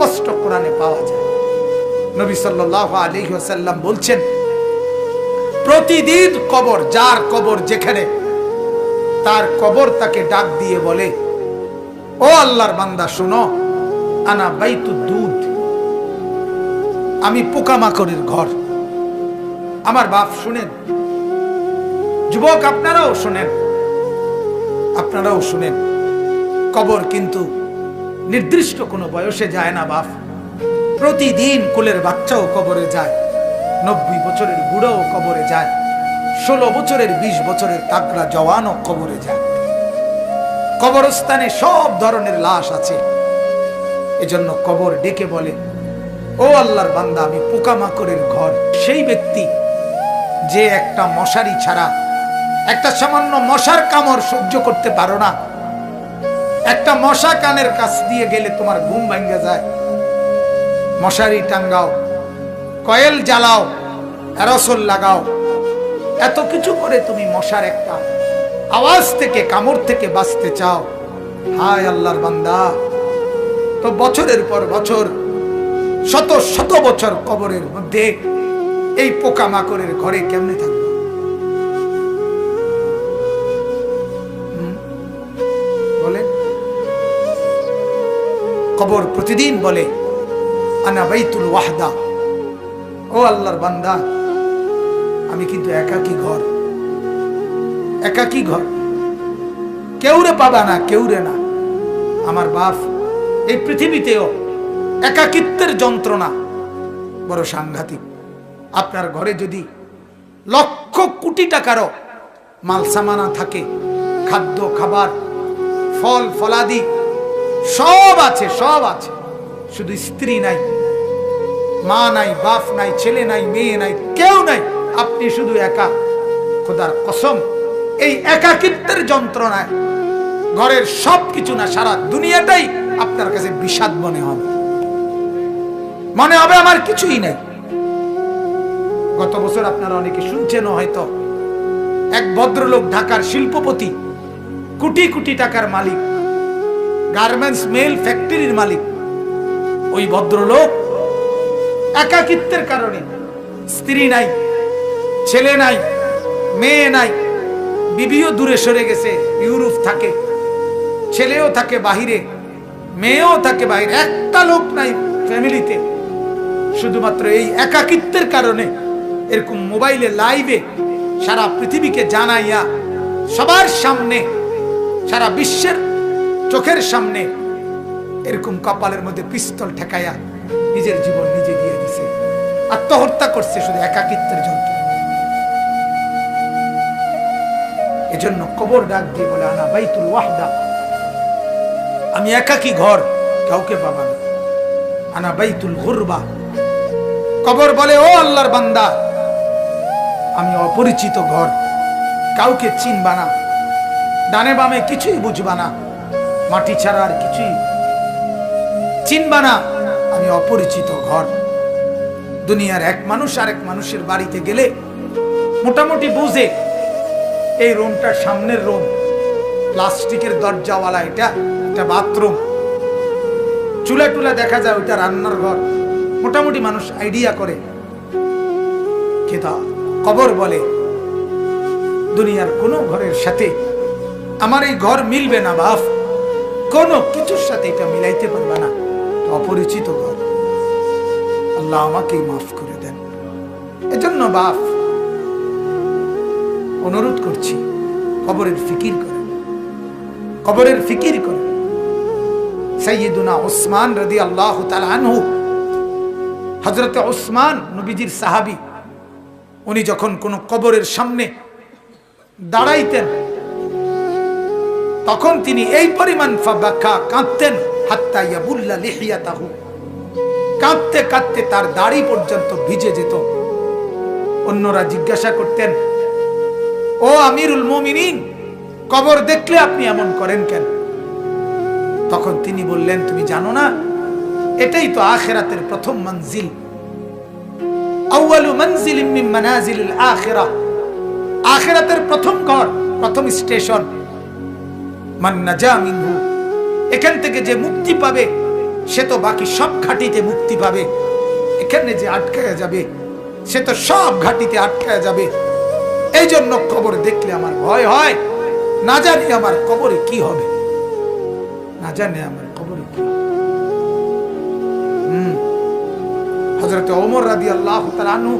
স্পষ্ট কোরআনে পাওয়া যায়। নবী সাল্লাল্লাহু আলাইহি ওয়াসাল্লাম বলছেন, প্রতিদিন কবর, যার কবর যেখানে, তার কবর তাকে ডাক দিয়ে বলে, ও আল্লাহর বান্দা শোনো, আনা বাইতুদ দুধ, আমি পোকামাকড়ের ঘর। আমার বাপ শুনেন, যুবক আপনারাও শুনেন, আপনারাও শুনেন, কবর কিন্তু নির্দিষ্ট কোনো বয়সে যায় না বাপ। প্রতিদিন কোলের বাচ্চাও কবরে যায়, 90 বছরের বুড়াও কবরে যায়, 16 বছরের 20 বছরের তাগড়া জওয়ানও কবরে যায়। কবরস্থানে সব ধরনের লাশ আছে। এজন্য কবর ডেকে বলে, ও আল্লাহর বান্দা, আমি পোকামাকড়ের ঘর। সেই ব্যক্তি যে একটা মশারি ছাড়া, একটা সামান্য মশার কামড় সহ্য করতে পারো না, একটা মশা কানের কাছ দিয়ে গেলে তোমার ঘুম ভেঙে যায়, মশারি টাঙ্গাও, কয়েল জ্বালাও, অ্যারোসল লাগাও, এত কিছু করে তুমি মশার একটা আওয়াজ থেকে, কামড় থেকে বাঁচতে চাও। হায় আল্লাহর বান্দা, তো বছরের পর বছর, শত শত বছর কবরের মধ্যে এই পোকামাকড়ের ঘরে কেমনে থাকবে? বলে কবর প্রতিদিন বলে, আনা বাইতুল ওয়াহদা, ও আল্লাহর বান্দা, আমি কিন্তু একাকী ঘর, একাকী ঘর, কেউরে পাবা না, কেউরে না। আমার বাপ, এই পৃথিবীতেও একাকিত্বের যন্ত্রণা বড় সাংঘাতিক। আপনার ঘরে যদি লক্ষ কোটি টাকারও মাল সামানা থাকে, খাদ্য খাবার, ফল ফলাদি সব আছে, সব আছে, শুধু স্ত্রী নাই, মা নাই, বাপ নাই, ছেলে নাই, মেয়ে নাই, কেউ নাই, আপনি শুধু একা, খোদার কসম এই একাকিত্বের যন্ত্রণায় ঘরের সব কিছু না, সারা দুনিয়াটাই আপনার কাছে বিষাদ মনে হবে, মনে হবে আমার কিছুই নাই। গত বছর আপনারা অনেকে শুনছেন হয়তো, এক ভদ্রলোক, ঢাকার শিল্পপতি, কোটি কোটি টাকার মালিক, গার্মেন্টস মেল ফ্যাক্টরির মালিক, ওই ভদ্রলোক একাকিত্বের কারণে, স্ত্রী নাই, ছেলে নাই, মেয়ে নাই, বিবিও দূরে সরে গেছে, ইউরোপ থাকে, ছেলেও থাকে বাহিরে, মেয়েও থাকে বাহিরে, একটা লোক নাই ফ্যামিলিতে। শুধুমাত্র এই একাকিত্বের কারণে এরকম মোবাইলে লাইভে সারা পৃথিবীকে জানাইয়া, সবার সামনে, সারা বিশ্বের চোখের সামনে এরকম কপালের মধ্যে পিস্তল ঠেকাইয়া নিজের জীবন নিজে দিয়ে দিছে, আত্মহত্যা করছে শুধু একাকিত্বের জন্য। এজন্য কবর ডাক দিয়ে বলে, আনা বাইতুল ওয়াহদা, আমি একাকী ঘর, কাউকে পাবা না। আনা বাইতুল গুরবা, কবর বলে, ও আল্লাহর বান্দা, আমি অপরিচিত ঘর, কাউকে চিনবা না, ডানে বামে কিছুই বুঝবা না, মাটি ছাড়া আর কিছুই চিনবা না, আমি অপরিচিত ঘর। দুনিয়ার এক মানুষ আরেক মানুষের বাড়িতে গেলে মোটামুটি বুঝে, এই রুমটার সামনের রুম, প্লাস্টিকের দরজাওয়ালা, এটা একটা বাথরুম, চুলা টুলা দেখা যায়, ওইটা রান্নার ঘর, মোটামুটি মানুষ আইডিয়া করে। কবর বলে, দুনিয়ার কোনো ঘরের সাথে আমার এই ঘর মিলবে না বাপ, কোনো কিছুর সাথে এটা মিলাইতে পারবে না, অপরিচিত ঘর। আল্লাহ আমাকেই মাফ করে দেন। এজন্য বাপ, অনুরোধ করছি, কবরের ফিকির করেন, কবরের ফিকির করেন। সাইয়্যিদুনা উসমান রাদিয়াল্লাহু তাআলা আনহু, হযরতে উসমান নবীজির সাহাবী, উনি যখন কোন কবরের সামনে দাঁড়াইতেন, তখন তিনি এই পরিমাণ ফাবাকা, কাঁদতেন, হাত্তা ইয়াবুল্লা লিহিয়াতাহু, কাঁদতে কাঁদতে তার দাড়ি পর্যন্ত ভিজে যেত। অন্যরা জিজ্ঞাসা করতেন, ও আমিরুল মুমিনিন, কবর দেখলে আপনি এমন করেন কেন? তখন তিনি বললেন, তুমি জানো না, এটাই তো আখিরাতের প্রথম মঞ্জিল, আউয়ালু মানজিলিন মিন মানাজিলিল আখিরাহ, আখিরাতের প্রথম ঘর, প্রথম স্টেশন। মান নাজা মিনহু, এখান থেকে যে মুক্তি পাবে, সে তো বাকি সব ঘাটিতে মুক্তি পাবে, এখানে যে আটকায়া যাবে সে তো সব ঘাটিতে আটকায়া যাবে। এই জন্য কবর দেখলে আমার ভয় হয়, না জানি আমার কবরে কি হবে, না জানি আমার কবরে কি হবে। হযরত ওমর রাদিয়াল্লাহু তাআলা আনহু